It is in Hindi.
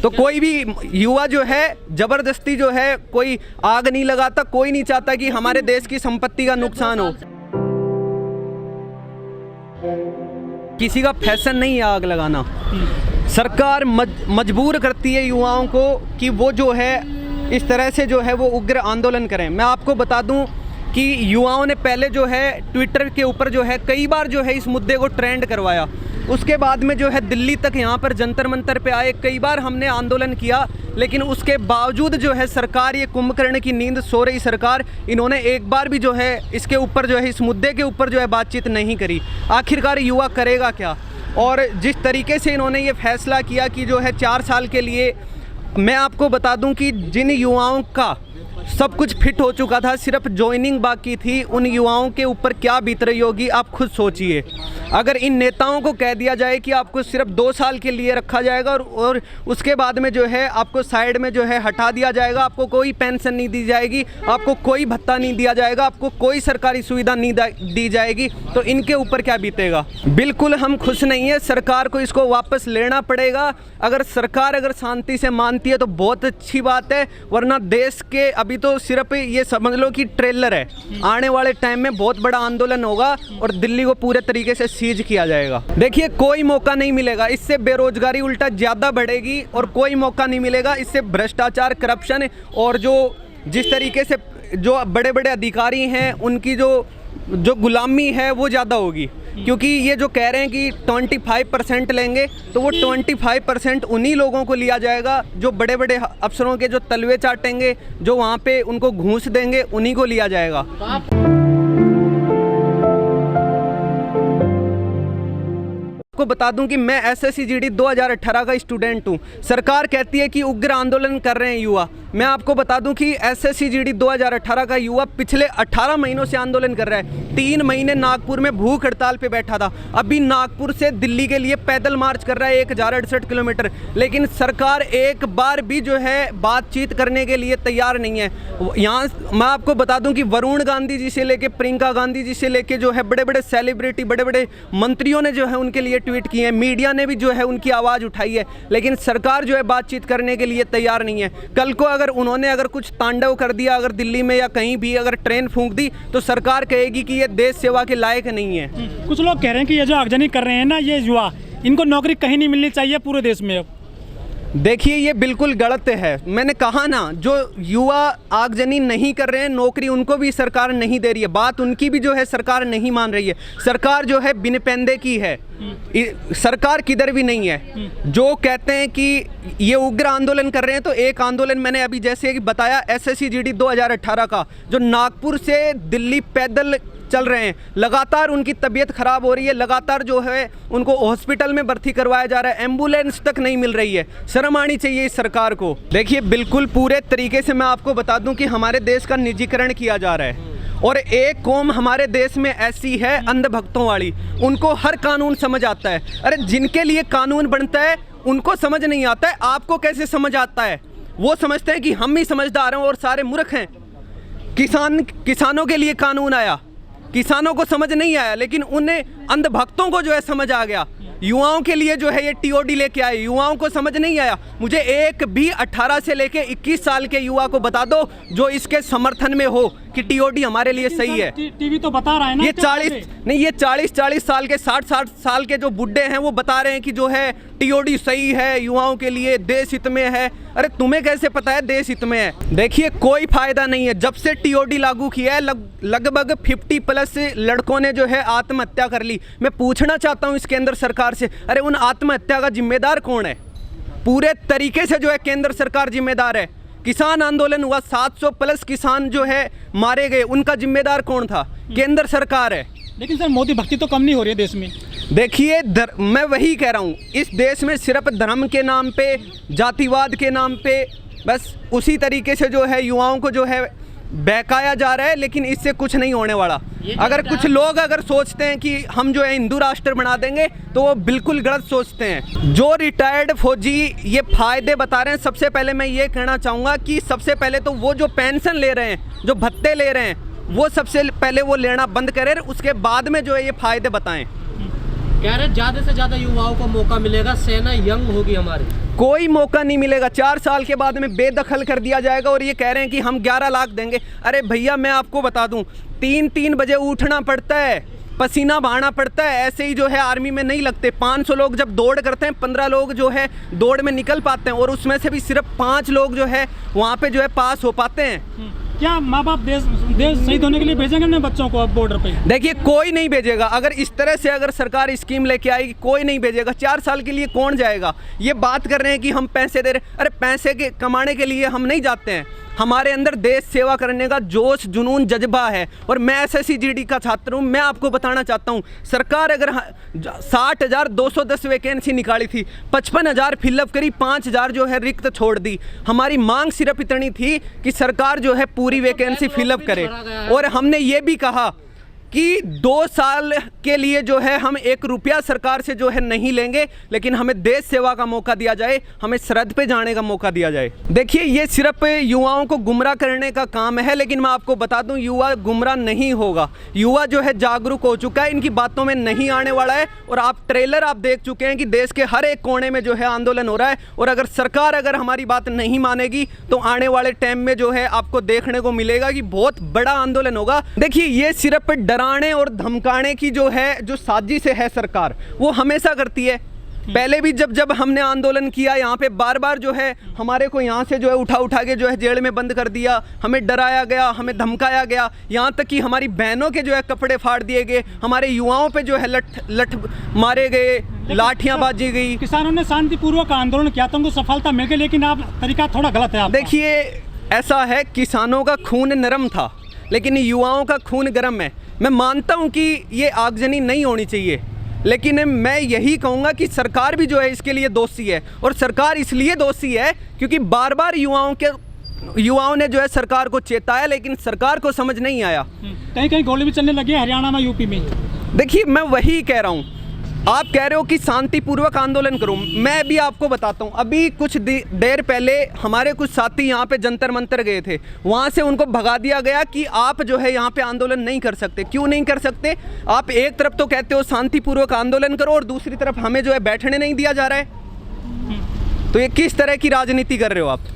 तो कोई भी युवा जो है जबरदस्ती जो है कोई आग नहीं लगाता, कोई नहीं चाहता कि हमारे देश की संपत्ति का नुकसान हो। किसी का फैशन नहीं है आग लगाना। सरकार मजबूर करती है युवाओं को कि वो जो है इस तरह से जो है वो उग्र आंदोलन करें। मैं आपको बता दूं कि युवाओं ने पहले जो है ट्विटर के ऊपर जो है कई बार जो है इस मुद्दे को ट्रेंड करवाया। उसके बाद में जो है दिल्ली तक यहाँ पर जंतर मंतर पे आए, कई बार हमने आंदोलन किया, लेकिन उसके बावजूद जो है सरकार ये कुंभकर्ण की नींद सो रही सरकार, इन्होंने एक बार भी जो है इसके ऊपर जो है इस मुद्दे के ऊपर जो है बातचीत नहीं करी। आखिरकार युवा करेगा क्या? और जिस तरीके से इन्होंने ये फैसला किया कि जो है 4 साल के लिए, मैं आपको बता दूं कि जिन युवाओं का सब कुछ फिट हो चुका था, सिर्फ ज्वाइनिंग बाकी थी, उन युवाओं के ऊपर क्या बीत रही होगी आप खुद सोचिए। अगर इन नेताओं को कह दिया जाए कि आपको सिर्फ 2 साल के लिए रखा जाएगा और उसके बाद में जो है आपको साइड में जो है हटा दिया जाएगा, आपको कोई पेंशन नहीं दी जाएगी, आपको कोई भत्ता नहीं दिया जाएगा, आपको कोई सरकारी सुविधा नहीं दी जाएगी, तो इनके ऊपर क्या बीतेगा? बिल्कुल हम खुश नहीं है। सरकार को इसको वापस लेना पड़ेगा। अगर सरकार अगर शांति से मानती है तो बहुत अच्छी बात है, वरना देश के अभी तो सिर्फ ये समझ लो कि ट्रेलर है। आने वाले टाइम में बहुत बड़ा आंदोलन होगा और दिल्ली को पूरे तरीके से सीज किया जाएगा। देखिए कोई मौका नहीं मिलेगा, इससे बेरोजगारी उल्टा ज़्यादा बढ़ेगी और कोई मौका नहीं मिलेगा। इससे भ्रष्टाचार, करप्शन और जो जिस तरीके से जो बड़े बड़े अधिकारी हैं उनकी जो गुलामी है वो ज़्यादा होगी। क्योंकि ये जो कह रहे हैं कि 25% लेंगे, तो वो 25% उन्हीं लोगों को लिया जाएगा जो बड़े बड़े अफसरों के जो तलवे चाटेंगे, जो वहाँ पे उनको घूस देंगे, उन्हीं को लिया जाएगा। आपको बता दूं कि मैं SSC GD 2018 का स्टूडेंट हूं। सरकार कहती है कि उग्र आंदोलन कर रहे हैं युवा। मैं आपको बता दूं कि SSC GD 2018 का युवा पिछले 18 महीनों से आंदोलन कर रहा है। 3 महीने नागपुर में भूख हड़ताल पे बैठा था, अभी नागपुर से दिल्ली के लिए पैदल मार्च कर रहा है 1068 किलोमीटर। लेकिन सरकार एक बार भी जो है बातचीत करने के लिए तैयार नहीं है। यहाँ मैं आपको बता दूं कि वरुण गांधी जी से लेके प्रियंका गांधी जी से लेके जो है बड़े बड़े सेलिब्रिटी, बड़े बड़े मंत्रियों ने जो है उनके लिए ट्वीट किए हैं, मीडिया ने भी जो है उनकी आवाज़ उठाई है, लेकिन सरकार जो है बातचीत करने के लिए तैयार नहीं है। कल को अगर उन्होंने कुछ तांडव कर दिया, अगर दिल्ली में या कहीं भी अगर ट्रेन फूंक दी, तो सरकार कहेगी कि ये देश सेवा के लायक नहीं है। कुछ लोग कह रहे हैं कि ये जो आगजनी कर रहे हैं ना ये युवा, इनको नौकरी कहीं नहीं मिलनी चाहिए पूरे देश में। अब देखिए ये बिल्कुल गलत है। मैंने कहा ना, जो युवा आगजनी नहीं कर रहे हैं, नौकरी उनको भी सरकार नहीं दे रही है। बात उनकी भी जो है सरकार नहीं मान रही है। सरकार जो है बिन पेंदे की है, सरकार किधर भी नहीं है। जो कहते हैं कि ये उग्र आंदोलन कर रहे हैं, तो एक आंदोलन मैंने अभी जैसे कि बताया SSC GD 2018 का, जो नागपुर से दिल्ली पैदल चल रहे हैं, लगातार उनकी तबीयत खराब हो रही है, लगातार जो है उनको हॉस्पिटल में भर्ती करवाया जा रहा है, एम्बुलेंस तक नहीं मिल रही है। शर्म आनी चाहिए इस सरकार को। देखिए बिल्कुल पूरे तरीके से मैं आपको बता दूं कि हमारे देश का निजीकरण किया जा रहा है और एक कौम हमारे देश में ऐसी है अंधभक्तों वाली, उनको हर कानून समझ आता है। अरे जिनके लिए कानून बनता है उनको समझ नहीं आता है, आपको कैसे समझ आता है? वो समझते हैं कि हम ही समझदार हैं और सारे मूर्ख हैं। किसानों के लिए कानून आया, किसानों को समझ नहीं आया, लेकिन उन्हें अंधभक्तों को जो है समझ आ गया। युवाओं के लिए जो है ये TOD लेके आए, युवाओं को समझ नहीं आया। मुझे एक भी 18 से लेके 21 साल के युवा को बता दो जो इसके समर्थन में हो कि TOD हमारे लिए सही है। टीवी तो बता रहा है ना, ये 40 साल के 60 साल के जो बुड्ढे हैं वो बता रहे हैं कि जो है TOD सही है, युवाओं के लिए देश हित में है। अरे तुम्हें कैसे पता है देश हित में है? देखिए कोई फायदा नहीं है। जब से TOD लागू किया है लगभग 50+ लड़कों ने जो है आत्महत्या कर ली। मैं पूछना चाहता हूँ इसके अंदर सरकार से, अरे उन आत्महत्या का जिम्मेदार कौन है? पूरे तरीके से जो है केंद्र सरकार जिम्मेदार है। किसान आंदोलन हुआ, 700+ किसान जो है मारे गए, उनका जिम्मेदार कौन था? केंद्र सरकार है। लेकिन सर मोदी भक्ति तो कम नहीं हो रही है देश में। देखिए मैं वही कह रहा हूँ, इस देश में सिर्फ धर्म के नाम पे, जातिवाद के नाम पे बस उसी तरीके से जो है युवाओं को जो है बहकाया जा रहा है, लेकिन इससे कुछ नहीं होने वाला। अगर कुछ लोग अगर सोचते हैं कि हम जो है हिंदू राष्ट्र बना देंगे, तो वो बिल्कुल गलत सोचते हैं। जो रिटायर्ड फौजी ये फायदे बता रहे हैं, सबसे पहले मैं ये कहना चाहूँगा कि सबसे पहले तो वो जो पेंशन ले रहे हैं, जो भत्ते ले रहे हैं, वो सबसे पहले वो लेना बंद करें, उसके बाद में जो है ये फायदे बताएं। कह रहे ज़्यादा से ज़्यादा युवाओं को मौका मिलेगा, सेना यंग होगी हमारी। कोई मौका नहीं मिलेगा। 4 साल के बाद में बेदखल कर दिया जाएगा और ये कह रहे हैं कि हम 11 लाख देंगे। अरे भैया मैं आपको बता दूं, 3-3 बजे उठना पड़ता है, पसीना बहाना पड़ता है। ऐसे ही जो है आर्मी में नहीं लगते। 500 लोग जब दौड़ करते हैं, 15 लोग जो है दौड़ में निकल पाते हैं और उसमें से भी सिर्फ 5 लोग जो है वहाँ पे जो है पास हो पाते हैं। क्या माँ बाप देश शहीद होने के लिए भेजेंगे अपने बच्चों को अब बॉर्डर पे? देखिए कोई नहीं भेजेगा। अगर इस तरह से अगर सरकार स्कीम लेके आएगी, कोई नहीं भेजेगा। 4 साल के लिए कौन जाएगा? ये बात कर रहे हैं कि हम पैसे दे रहे, अरे पैसे के कमाने के लिए हम नहीं जाते हैं। हमारे अंदर देश सेवा करने का जोश, जुनून, जज्बा है। और मैं SSC GD का छात्र हूँ। मैं आपको बताना चाहता हूँ, सरकार अगर 60,210 वैकेंसी निकाली थी, 55,000 फिलअप करी, 5,000 जो है रिक्त छोड़ दी। हमारी मांग सिर्फ इतनी थी कि सरकार जो है पूरी वैकेंसी फिलअप करे। और हमने ये भी कहा कि 2 साल के लिए जो है हम 1 रुपया सरकार से जो है नहीं लेंगे, लेकिन हमें देश सेवा का मौका दिया जाए, हमें सरहद पे जाने का मौका दिया जाए। देखिए ये सिर्फ युवाओं को गुमराह करने का काम है, लेकिन मैं आपको बता दूं युवा गुमराह नहीं होगा। युवा जो है जागरूक हो चुका है, इनकी बातों में नहीं आने वाला है। और आप ट्रेलर आप देख चुके हैं कि देश के हर एक कोने में जो है आंदोलन हो रहा है। और अगर सरकार अगर हमारी बात नहीं मानेगी तो आने वाले टाइम में जो है आपको देखने को मिलेगा कि बहुत बड़ा आंदोलन होगा। देखिए ये सिर्फ डराने और धमकाने की जो है जो साजिश है सरकार, वो हमेशा करती है। पहले भी जब हमने आंदोलन किया यहाँ पे बार बार जो है हमारे को यहाँ से जो है उठा के जो है जेल में बंद कर दिया, हमें डराया गया, हमें धमकाया गया। यहाँ तक कि हमारी बहनों के जो है कपड़े फाड़ दिए गए, हमारे युवाओं पे जो है लठ मारे गए, लाठियाँ बाजी गई। किसानों ने शांतिपूर्वक आंदोलन किया तो उनको सफलता मिल गई, लेकिन आप तरीका थोड़ा गलत है आपका। देखिए ऐसा है, किसानों का खून नरम था लेकिन युवाओं का खून गर्म है। मैं मानता हूं कि ये आगजनी नहीं होनी चाहिए, लेकिन मैं यही कहूंगा कि सरकार भी जो है इसके लिए दोषी है। और सरकार इसलिए दोषी है क्योंकि बार बार युवाओं ने जो है सरकार को चेताया, लेकिन सरकार को समझ नहीं आया। कहीं कहीं गोली भी चलने लगी है हरियाणा में, यूपी में। देखिए मैं वही कह रहा हूँ, आप कह रहे हो कि शांतिपूर्वक आंदोलन करूं, मैं भी आपको बताता हूं। अभी कुछ देर पहले हमारे कुछ साथी यहां पे जंतर मंतर गए थे, वहां से उनको भगा दिया गया कि आप जो है यहां पे आंदोलन नहीं कर सकते। क्यों नहीं कर सकते? आप एक तरफ तो कहते हो शांतिपूर्वक आंदोलन करो और दूसरी तरफ हमें जो है बैठने नहीं दिया जा रहा है। तो ये किस तरह की राजनीति कर रहे हो आप?